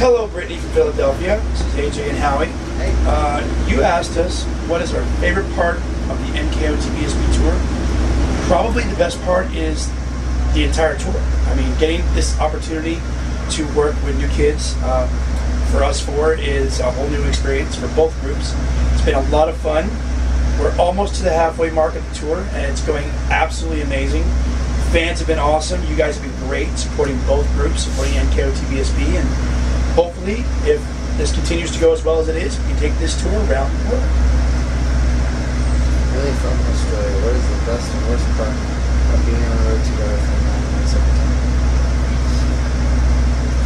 Hello, Brittany from Philadelphia. This is AJ and Howie. Hey. You asked us what is our favorite part of the NKOTBSB tour. Probably the best part is the entire tour. I mean, getting this opportunity to work with new kids for us four is a whole new experience for both groups. It's been a lot of fun. We're almost to the halfway mark of the tour, and it's going absolutely amazing. Fans have been awesome. You guys have been great supporting both groups, supporting NKOTBSB, and hopefully, if this continues to go as well as it is, we can take this tour around the world. Really from Australia, what is the best and worst part of being on the road together for 9 months every time?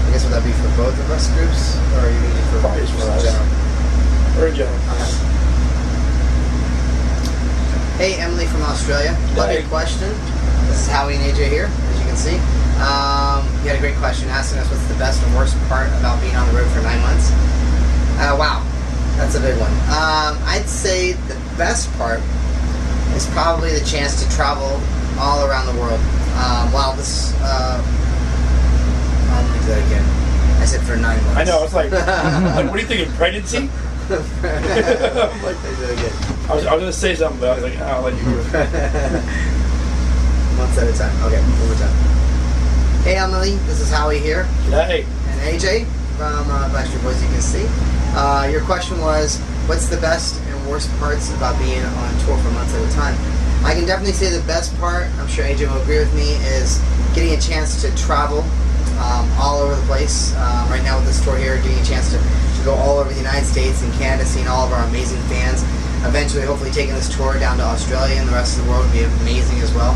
I guess would that be for both of us groups, or are you meaning for Probably for us. general? Or in general. Hey, Emily from Australia. Love your question. This is Howie and AJ here, as you can see. You had a great question asking us what's the best and worst part about being on the road for 9 months. Wow, that's a big one. I'd say the best part is probably the chance to travel all around the world. Wow, this... I'll do that again. I said for 9 months. I know, it's like, what are you thinking, pregnancy? I'm like, I was going to say something, but I was like, I'll let you do it. Months at a time. Okay, one more time. Hey Emily, this is Howie here. Hey. And AJ from Backstreet Boys, you can see. Your question was, what's the best and worst parts about being on tour for months at a time? I can definitely say the best part, I'm sure AJ will agree with me, is getting a chance to travel all over the place. Right now with this tour here, getting a chance to go all over the United States and Canada, seeing all of our amazing fans. Eventually, hopefully taking this tour down to Australia and the rest of the world would be amazing as well.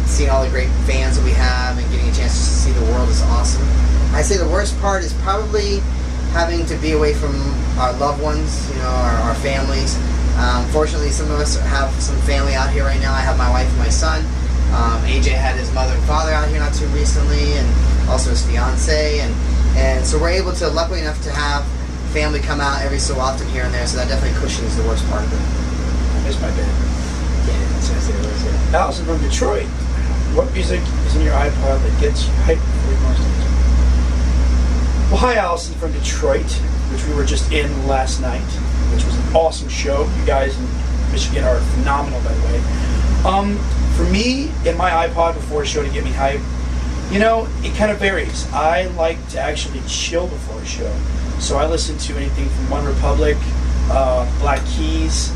Seeing all the great fans that we have and getting a chance to see the world is awesome. I'd say the worst part is probably having to be away from our loved ones, you know, our families. Fortunately, some of us have some family out here right now. I have my wife and my son. AJ had his mother and father out here not too recently, and also his fiance, and so we're able to, luckily enough, to have family come out every so often here and there, so that definitely cushions the worst part of it. I miss my band. Allison from Detroit. What music is in your iPod that gets you hyped before you most of the time? Well, hi Allison from Detroit, which we were just in last night, which was an awesome show. You guys in Michigan are phenomenal, by the way. For me, in my iPod before a show to get me hyped, you know, it kind of varies. I like to actually chill before a show. So I listen to anything from One Republic, Black Keys.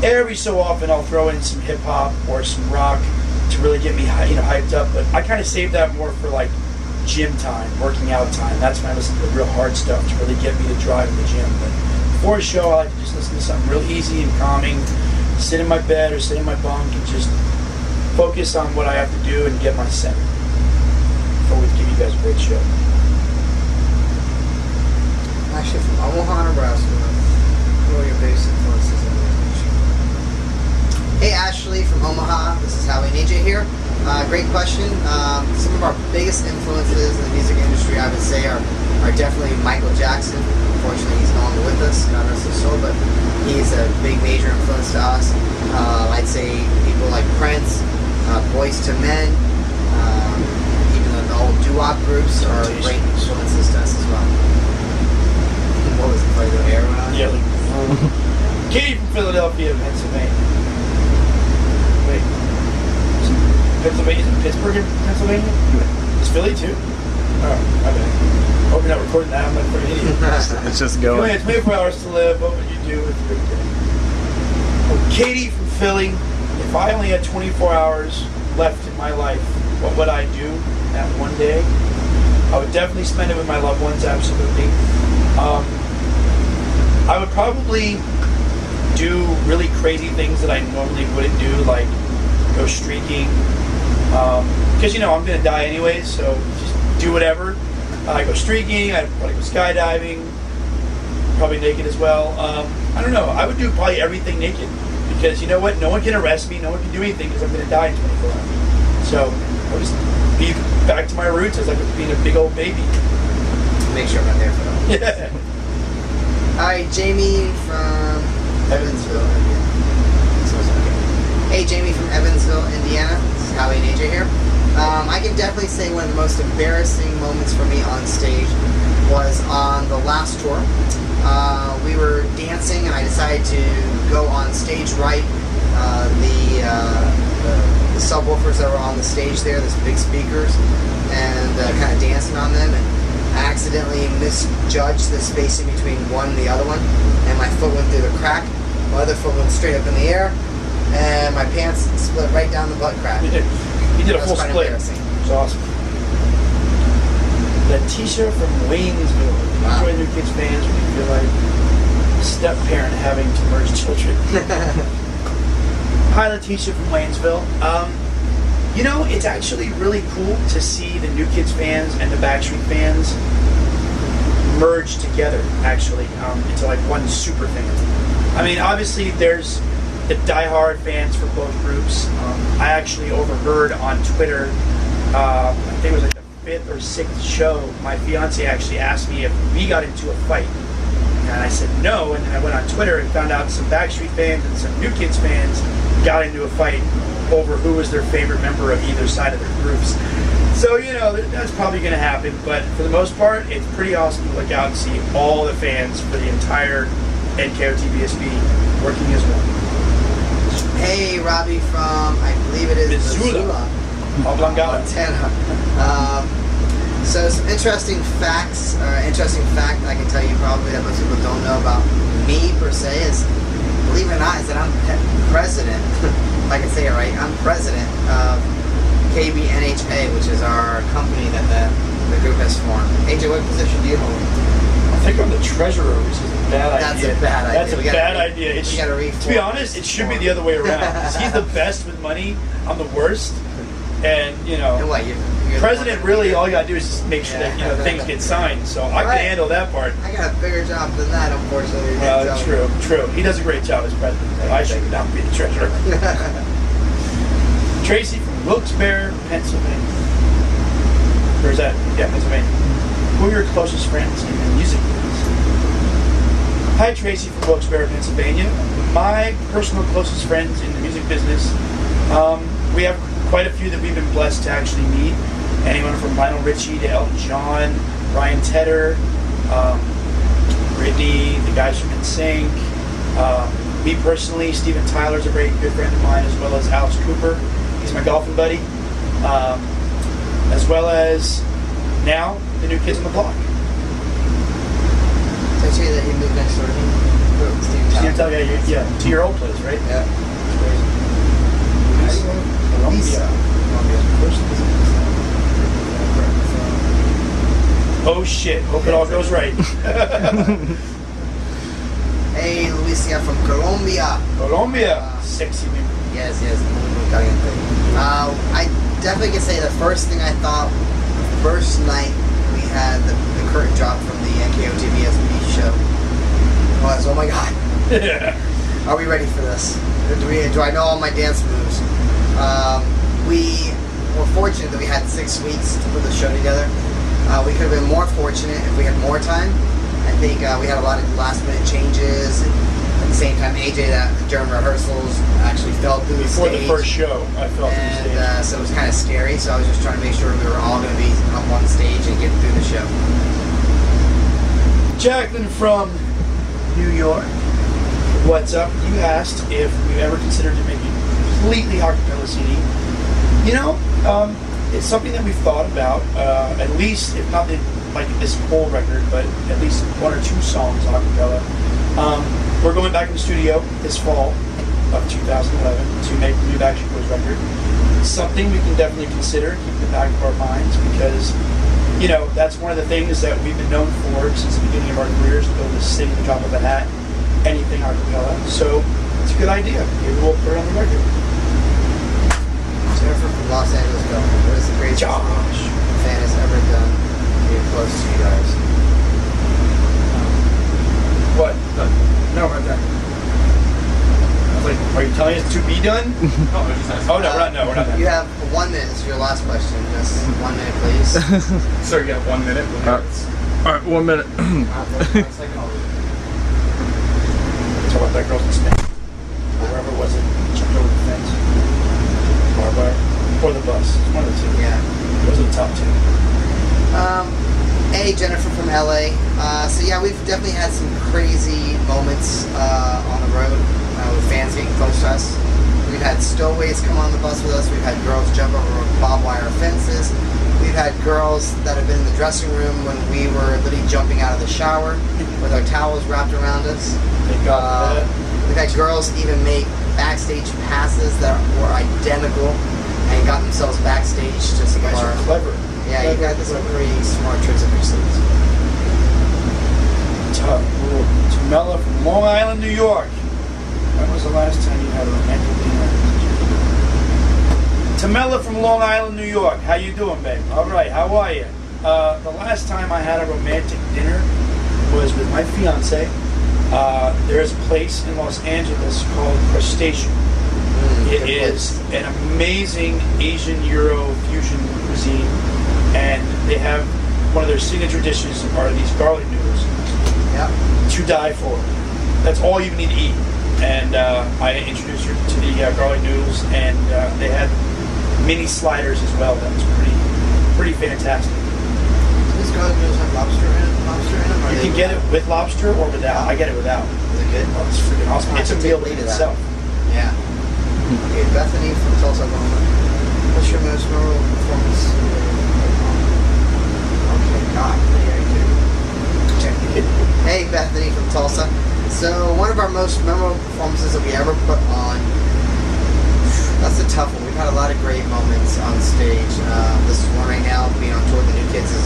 Every so often I'll throw in some hip hop or some rock to really get me hyped up. But I kind of save that more for like gym time, working out time. That's when I listen to the real hard stuff to really get me to drive in the gym. But before a show, I like to just listen to something real easy and calming. Sit in my bed or sit in my bunk and just focus on what I have to do and get my center before we give you guys a great show. Actually, from Omaha, Nebraska, what are your biggest influences in music? Hey Ashley from Omaha, this is Howie and AJ here. Great question. Some of our biggest influences in the music industry, I would say, are definitely Michael Jackson. Unfortunately, he's no longer with us, God rest his soul, but he's a big major influence to us. I'd say people like Prince, Boyz II Men, even the old doo-wop groups are great influences to us as well. What was it, probably the air went on? Yeah, like, Katie from Philadelphia, Pennsylvania. Wait, Pennsylvania? Is it Pittsburgh, Pennsylvania? Is Philly too? Oh, my bad. Hope you're not recording that. I'm like an idiot. It's just You going. only have 24 hours to live. What would you do with your day? Oh, Katie from Philly. If I only had 24 hours left in my life, what would I do that one day? I would definitely spend it with my loved ones, absolutely. I would probably do really crazy things that I normally wouldn't do, like go streaking. Because, you know, I'm going to die anyways, so just do whatever. I go streaking, I'd probably go skydiving, probably naked as well. I don't know, I would do probably everything naked. Because you know what, no one can arrest me, no one can do anything because I'm going to die in 24 hours. So I would just be back to my roots as like being a big old baby. Make sure I'm not there for that. Yeah. Alright, Jamie from Evansville, Indiana. Hey, Jamie from Evansville, Indiana. This is Howie and AJ here. I can definitely say one of the most embarrassing moments for me on stage was on the last tour. We were dancing, and I decided to go on stage right. The subwoofers that were on the stage there, those big speakers, and kind of dancing on them, and I accidentally misjudged the spacing between one and the other one, and my foot went through the crack. My other foot went straight up in the air, and my pants split right down the butt crack. You did a full split. It was awesome. Letitia from Waynesville. Wow. Enjoy New Kids fans when you feel like a step parent having to merge children. Hi, Letitia from Waynesville. You know, it's actually really cool to see the New Kids fans and the Backstreet fans merge together, actually, into like one super fan. I mean, obviously, there's the diehard fans for both groups. I actually overheard on Twitter, I think it was like the 5th or 6th show, my fiance actually asked me if we got into a fight. And I said no, and I went on Twitter and found out some Backstreet fans and some New Kids fans got into a fight over who was their favorite member of either side of their groups. So, you know, that's probably going to happen, but for the most part, it's pretty awesome to look out and see all the fans for the entire NKOTBSB working as one. Hey, Robbie from, I believe it is Missoula. Montana. So some interesting facts, or interesting fact I can tell you probably that most people don't know about me per se is, believe it or not, is that I'm president, if I can say it right, I'm president of KBNHA, which is our company that the group has formed. AJ, what position do you hold? I think I'm the treasurer, which is a bad idea. That's a bad idea. That's a bad idea. To be honest, it should be the other way around. 'Cause he's the best with money, I'm the worst. And, you know, and what, you're president really, all you gotta do is just make sure that, you know, things get signed. So I can handle that part. I got a bigger job than that, unfortunately. True. He does a great job as president. I should not be the treasurer. Tracy from Wilkes-Barre, Pennsylvania. Where's that? Yeah, Pennsylvania. Who are your closest friends in the music business? Hi, Tracy from Wilkes-Barre, Pennsylvania. My personal closest friends in the music business, we have quite a few that we've been blessed to actually meet. Anyone from Lionel Richie to Elton John, Ryan Tedder, Brittany, the guys from NSYNC. Me personally, Steven Tyler's a very good friend of mine, as well as Alex Cooper. He's my golfing buddy. As well as now the New Kids on the Block. Did I tell you that he moved next door to me? Steven Tyler, yeah, to your old place, right? Yeah. That's crazy. Columbia. Oh shit, hope it all goes right. Hey, Lucia from Colombia. Sexy name. Yes. I definitely can say the first thing I thought, first night we had the curtain drop from the NKOTBSB show was, oh my god, are we ready for this? Do I know all my dance moves? We were fortunate that we had 6 weeks to put the show together. We could have been more fortunate if we had more time. I think we had a lot of last minute changes, and at the same time AJ, that during rehearsals actually fell through the stage. Before the first show, I fell through the stage. So it was kind of scary, so I was just trying to make sure we were all going to be up on stage and get through the show. Jacqueline from New York. What's up? You asked if we ever considered to make a completely acapella CD. You know, it's something that we've thought about, at least, if not like this whole record, but at least 1 or 2 songs a cappella. We're going back in the studio this fall of 2011 to make the new Backstreet Boys record. Something we can definitely consider, keep in the back of our minds, because, you know, that's one of the things that we've been known for since the beginning of our careers, to be able to sing at the top of a hat, anything a cappella. So it's a good idea. Maybe we'll put it on the record. Jennifer from Los Angeles, California. What is the greatest thing a fan has ever done to get close to you guys? What? No, right there. I was like, are you telling us to be done? No, I was just asking. Oh, no, we're not done. You have 1 minute. This is your last question. Just 1 minute, please. Sir, you have 1 minute. Alright, 1 minute. Talk about that girl's in Spain. Or wherever it was, it jumped over the fence. Barbed wire. or the bus. It's one of the two. Yeah. Those are the top two. Jennifer from LA. So yeah, we've definitely had some crazy moments on the road with fans getting close to us. We've had stowaways come on the bus with us. We've had girls jump over barbed wire fences. We've had girls that have been in the dressing room when we were literally jumping out of the shower with our towels wrapped around us. Thank God for that. We've had girls even make backstage passes that were identical and got themselves backstage to some You of guys our... are clever. Yeah, you got some pretty smart tricks up your sleeves. Tamela from Long Island, New York. When was the last time you had a romantic dinner? Tamela from Long Island, New York. How you doing, babe? All right, how are you? The last time I had a romantic dinner was with my fiance. There's a place in Los Angeles called Crustacean. It is an amazing Asian Euro fusion cuisine, and they have one of their signature dishes are these garlic noodles. Yep. To die for. That's all you need to eat. And I introduced her to the garlic noodles, and they had mini sliders as well. That was pretty fantastic. These garlic noodles have lobster in them? You can get it with lobster or without. I get it without. Is it good? Oh, it's freaking awesome. It's a meal in itself. Yeah. Okay, Bethany from Tulsa, Oklahoma. What's your most memorable performance? Okay, God. Hey, Bethany from Tulsa. So, one of our most memorable performances that we ever put on, that's a tough one. We've had a lot of great moments on stage. This is one right now, being on tour with the New Kids is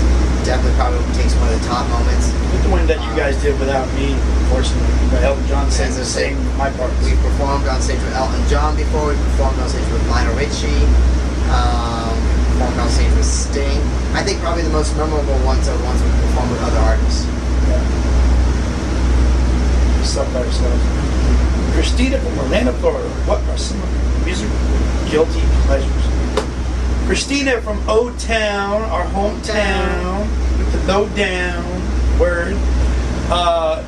definitely probably takes one of the top moments. The one that you guys did without me, unfortunately. But Elton John sang my part. We performed on stage with Elton John before. We performed on stage with Lionel Richie. We performed on stage with Sting. I think probably the most memorable ones are the ones we performed with other artists. Yeah. Stuff by ourselves. Christina from Orlando, Florida. What are some of your musical guilty pleasures? Christina from O-Town, our hometown, with the low-down word.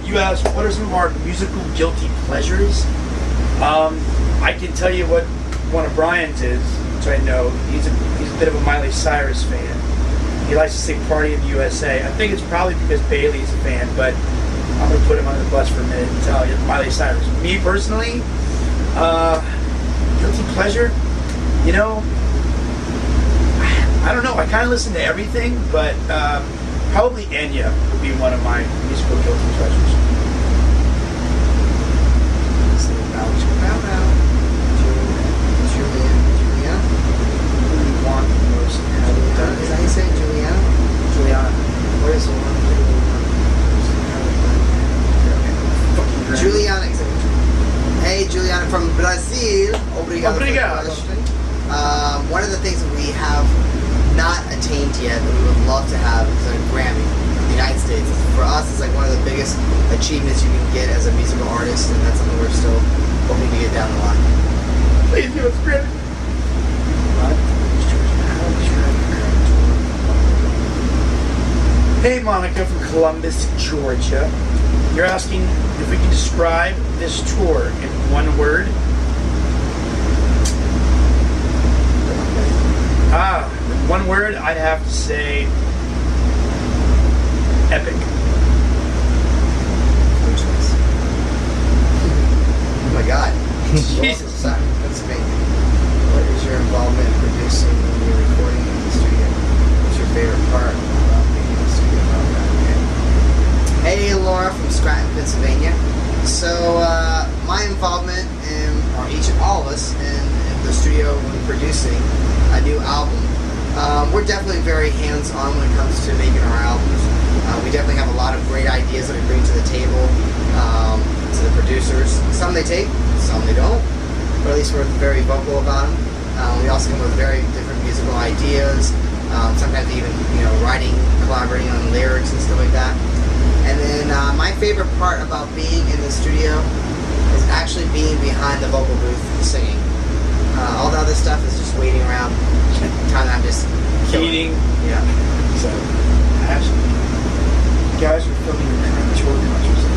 You asked, what are some of our musical guilty pleasures? I can tell you what one of Brian's is, which I know. He's a bit of a Miley Cyrus fan. He likes to sing Party in the USA. I think it's probably because Bailey's a fan, but I'm going to put him on the bus for a minute and tell you, Miley Cyrus. Me personally, guilty pleasure, you know, I don't know. I kind of listen to everything, but probably Enya would be one of my musical guilty pleasures. Julia. Who do you want the most? Is that how you say it? Juliana? What is the one? Juliana, exactly. Hey, Juliana from Brazil. Obrigado. For the question. One of the things that we have not attained yet that we would love to have is a Grammy in the United States. For us, it's like one of the biggest achievements you can get as a musical artist, and that's something we're still hoping to get down the line. Please give us credit. Hey, Monica from Columbus, Georgia. You're asking if we can describe this tour in one word. In one word, I'd have to say epic. Oh my God. Jesus. Sorry, that's amazing. What is your involvement in producing when you're recording in the studio? What's your favorite part about being in the studio? Hey, Laura from Scranton, Pennsylvania. So, my involvement or all of us in the studio when producing a new album, we're definitely very hands-on when it comes to making our albums. We definitely have a lot of great ideas that we bring to the table, to the producers. Some they take, some they don't, but at least we're very vocal about them. We also come with very different musical ideas, sometimes even, writing, collaborating on lyrics and stuff like that. And then my favorite part about being in the studio is actually being behind the vocal booth singing. All the other stuff is just waiting around. Time I'm just Eating. Yeah. So, actually, you guys are filming your current tour concerts.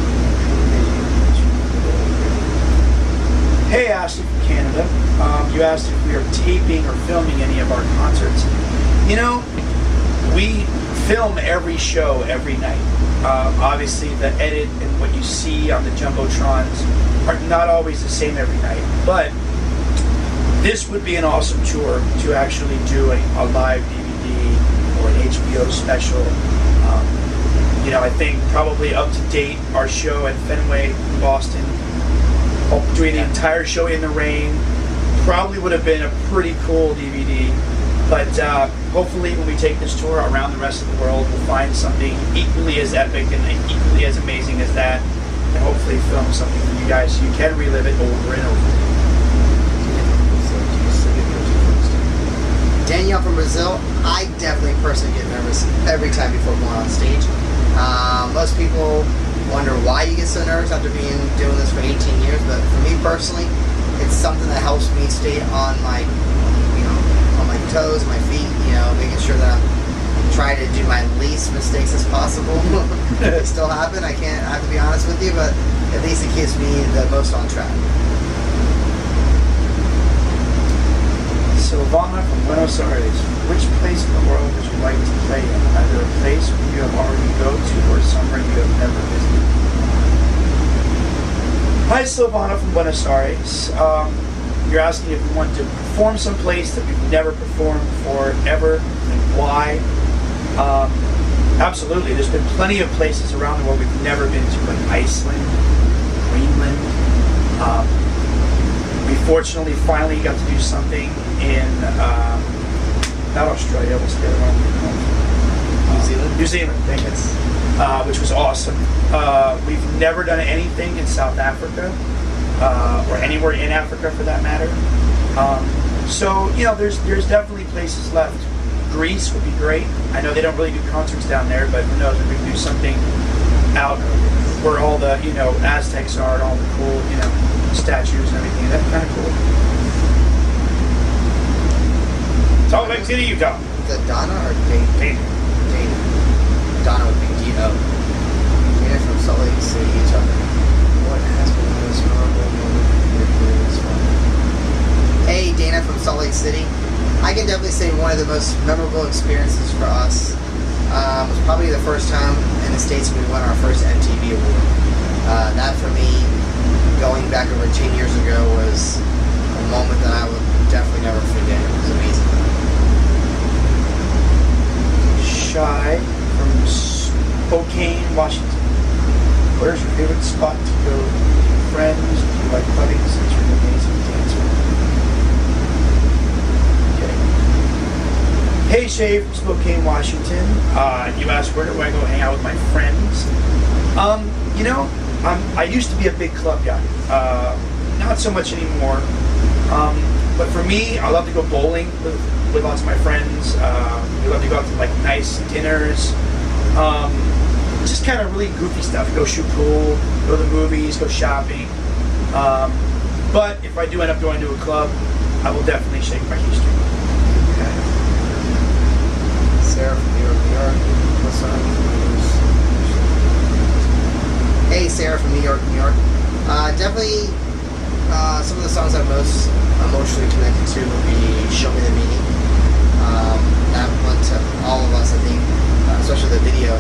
Hey, Ashley from Canada. You asked if we are taping or filming any of show every night. Obviously, the edit and what you see on the jumbotrons are not always the same every night, but this would be an awesome tour to actually do a live DVD or an HBO special. I think probably up to date, our show at Fenway in Boston, doing the entire show in the rain, probably would have been a pretty cool DVD. But hopefully when we take this tour around the rest of the world, we'll find something equally as epic and equally as amazing as that, and hopefully film something for you guys so you can relive it over and over. Danielle from Brazil, I definitely personally get nervous every time before going on stage. Most people wonder why you get so nervous after doing this for 18 years, but for me personally, it's something that helps me stay on my toes, my feet, making sure that I'm trying to do my least mistakes as possible. They still happen, I have to be honest with you, but at least it keeps me the most on track. Silvana from Buenos Aires. Which place in the world would you like to play in? Either a place where you have already go to or somewhere you have never visited. Hi, Silvana from Buenos Aires. You're asking if we want to perform someplace that we've never performed before, ever, and why. Absolutely. There's been plenty of places around the world we've never been to, like Iceland, Greenland. We fortunately finally got to do something in, not Australia, what's the other one? New Zealand? New Zealand, thank you. Which was awesome. We've never done anything in South Africa, or anywhere in Africa for that matter. So, there's definitely places left. Greece would be great. I know they don't really do concerts down there, but who knows if we can do something out where all the, Aztecs are and all the cool, statues and everything. That's kind of cool. Salt Lake City, Utah. Is that Donna or Dana? Dana. Donna would be D-O. Dana from Salt Lake City, Utah. What has been the most memorable moment in your career this far? Hey, Dana from Salt Lake City. I can definitely say one of the most memorable experiences for us was probably the first time in the States we won our first MTV award. That for me, going back over 10 years ago, was a moment that I would definitely never forget. It was amazing. Shy from Spokane, Washington. Where's your favorite spot to go? Friends? Do you like clubbing since you're an amazing dancer? Okay. Hey, Shay from Spokane, Washington. You asked where do I go hang out with my friends? I used to be a big club guy. Not so much anymore. But for me, I love to go bowling with lots of my friends. We love to go out to nice dinners. Just kind of really goofy stuff. Go shoot pool, go to the movies, go shopping. But if I do end up going to a club, I will definitely shake my key string. Okay. Sarah from New York, New York. What's up? Hey, Sarah from New York, New York. Definitely some of the songs I'm most emotionally connected to would be Show Me the Meaning. That one to all of us, I think, especially the video,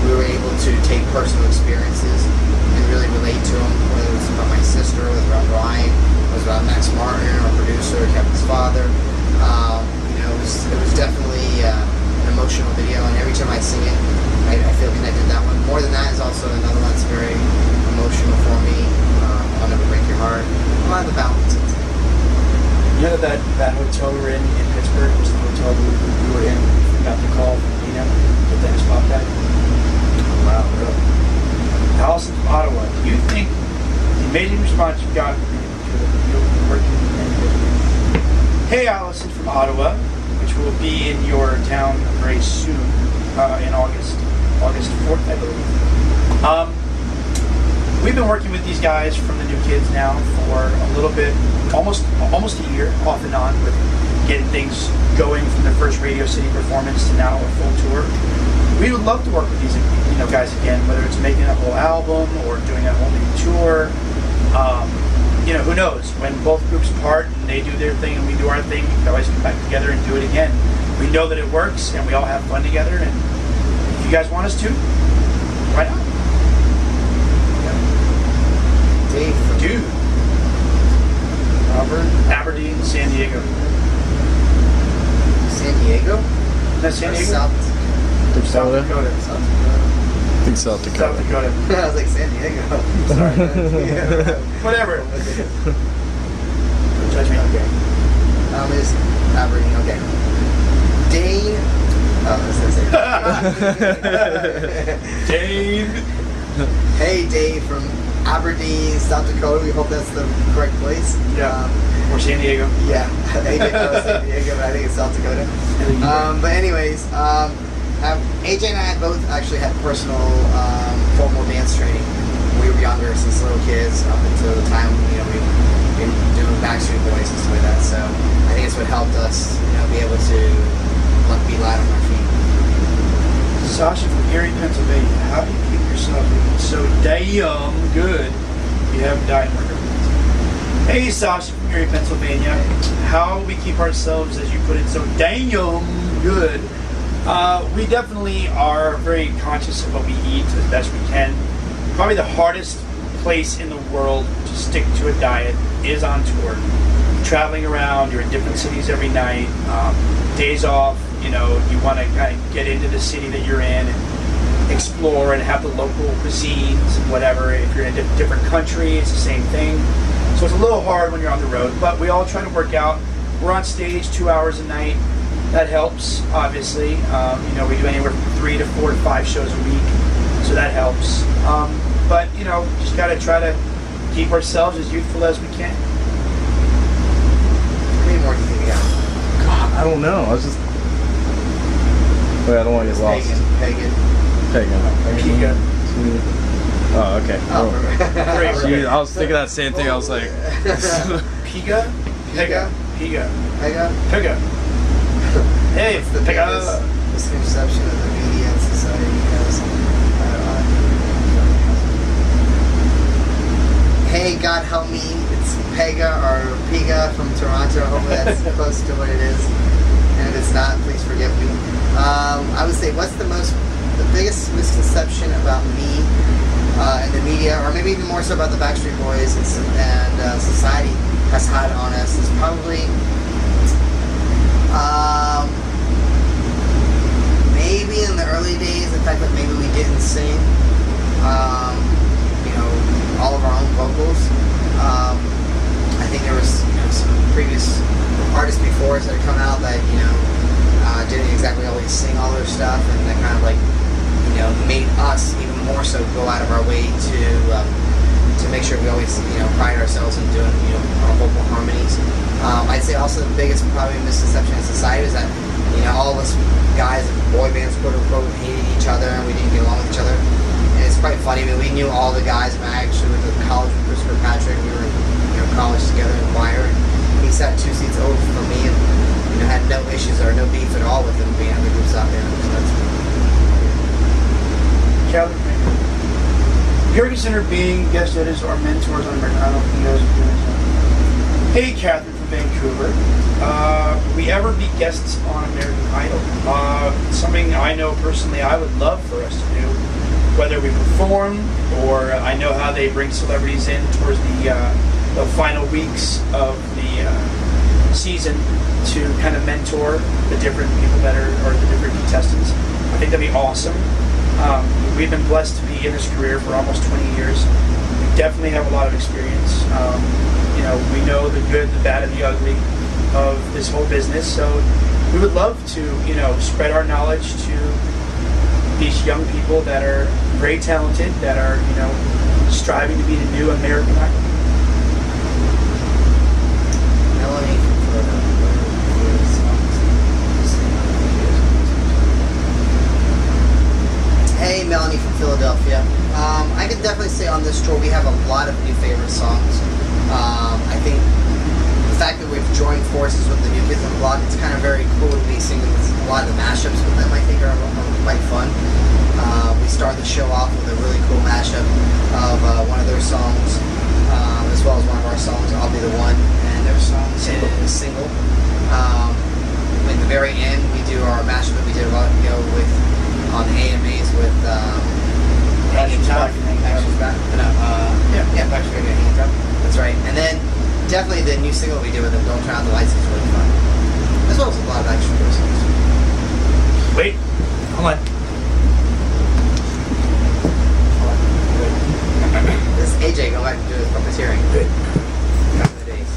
we were able to take personal experiences and really relate to them, whether it was about my sister, whether it was about Ryan, whether it was about Max Martin, our producer, Kevin's father. It was definitely an emotional video, and every time I sing it, I feel connected to that one. More than that is also another one that's very emotional for me. I'll Never Break Your Heart. A lot of the ballads. You know that hotel we were in Pittsburgh was the hotel we were in. We got the call from Nina, the Dennis Pop guy. Wow, really? Allison from Ottawa. Do you think the amazing response you got to the working in Hey, Allison from Ottawa, which will be in your town very soon, in August 4th, I believe. We've been working with these guys from the New Kids now for a little bit, almost a year, off and on, with getting things going from the first Radio City performance to now a full tour. We would love to work with these guys again, whether it's making a whole album or doing a whole new tour. Who knows? When both groups part and they do their thing and we do our thing, we can always come back together and do it again. We know that it works and we all have fun together, and if you guys want us to, why not? Dave from Dude. Robert, Aberdeen, San Diego. San Diego? Is that San Or Diego? South South Dakota? Dakota. South Dakota. I think South South Dakota. Dakota. I was like, San Diego. Sorry. Yeah. Whatever. Don't judge me. Okay. It's Aberdeen. Okay. Dane. Oh, I was gonna say. Dave. Hey, Dave from Aberdeen, South Dakota. We hope that's the correct place. Yeah. Or San Diego. Yeah. AJ knows San Diego, but I think it's South Dakota. But anyways, AJ and I both actually had personal formal dance training when we were younger, since little kids up until the time we've been doing Backstreet Boys and stuff like that. So I think it's what helped us, be able to be light on our feet. Sasha from Erie, Pennsylvania. How do you keep yourself looking so damn good? You have diet worker. Hey, Sasha from Erie, Pennsylvania. How we keep ourselves, as you put it, so damn good? We definitely are very conscious of what we eat as best we can. Probably the hardest place in the world to stick to a diet is on tour. Traveling around, you're in different cities every night, days off, you want to kind of get into the city that you're in and explore and have the local cuisines and whatever. If you're in a different country, it's the same thing. So it's a little hard when you're on the road, but we all try to work out. We're on stage 2 hours a night. That helps, obviously. We do anywhere from 3 to 4 to 5 shows a week, so that helps. But just gotta try to keep ourselves as youthful as we can. How many more do you think we got? God, I don't know. I was just. Wait, I don't want to get lost. Pagan. Piga. Oh, okay. Oh, Great. Gee, I was thinking that same thing. I was like, Piga? Piga. Piga. Pega? Piga. Hey, What's the Piga. biggest misconception of the media and society has? Hey, God help me, it's Pega or Piga from Toronto. Hopefully that's close to what it is. And if it's not, please forgive me. I would say, what's the biggest misconception about me and the media, or maybe even more so about the Backstreet Boys and society has had on us is probably maybe in the early days, the fact that maybe we didn't sing, all of our own vocals. I think there was, some previous artists before us that had come out that, didn't exactly always sing all their stuff, and that kind of made us even more so go out of our way to make sure we always, pride ourselves in doing, our vocal harmonies. I'd say also the biggest probably misconception in society is that, all of us guys in boy bands, quote unquote, hated each other and we didn't get along with each other. And it's quite funny. I mean, we knew all the guys. I actually went to college with Christopher Patrick. We were in college together in choir. And he sat 2 seats over from me and had no issues or no beef at all with him being other groups out there. So that's Very consider being guest editors or mentors on American Idol. You guys are doing so. Hey, Catherine from Vancouver. Will we ever be guests on American Idol? Something I know personally I would love for us to do, whether we perform or I know how they bring celebrities in towards the final weeks of the season to kind of mentor the different people or the different contestants. I think that'd be awesome. We've been blessed to be in this career for almost 20 years. We definitely have a lot of experience. We know the good, the bad, and the ugly of this whole business. So we would love to, spread our knowledge to these young people that are very talented, that are, striving to be the new American Idol. Melanie. Hey, Melanie from Philadelphia. I could definitely say on this tour we have a lot of new favorite songs. I think the fact that we've joined forces with the New Kids on the Block, it's kind of very cool to be singing a lot of the mashups with them. I think are quite fun. We start the show off with a really cool mashup of one of their songs, as well as one of our songs, I'll Be the One, and their song is Single. At the very end, we do our mashup that we did a while ago with on the AMAs with Backstreet's Back. Backstreet's Back. No, yeah, Backstreet and Hands Up. That's right. And then definitely the new single we did with them, Don't Turn Out the Lights, is really fun. As well as a lot of Backstreet Boys songs. Wait, hold on. This is AJ go back and do his puppeteering. Back in the days.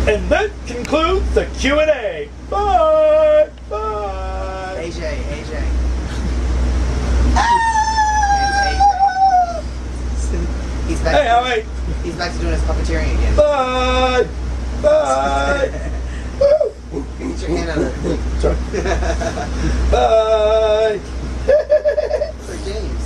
And that concludes the Q&A. Bye. Bye. AJ. He's back. Hey, wait. He's back to doing his puppeteering again. Bye. Bye. Get your hand out of it. Sorry. Bye. For James.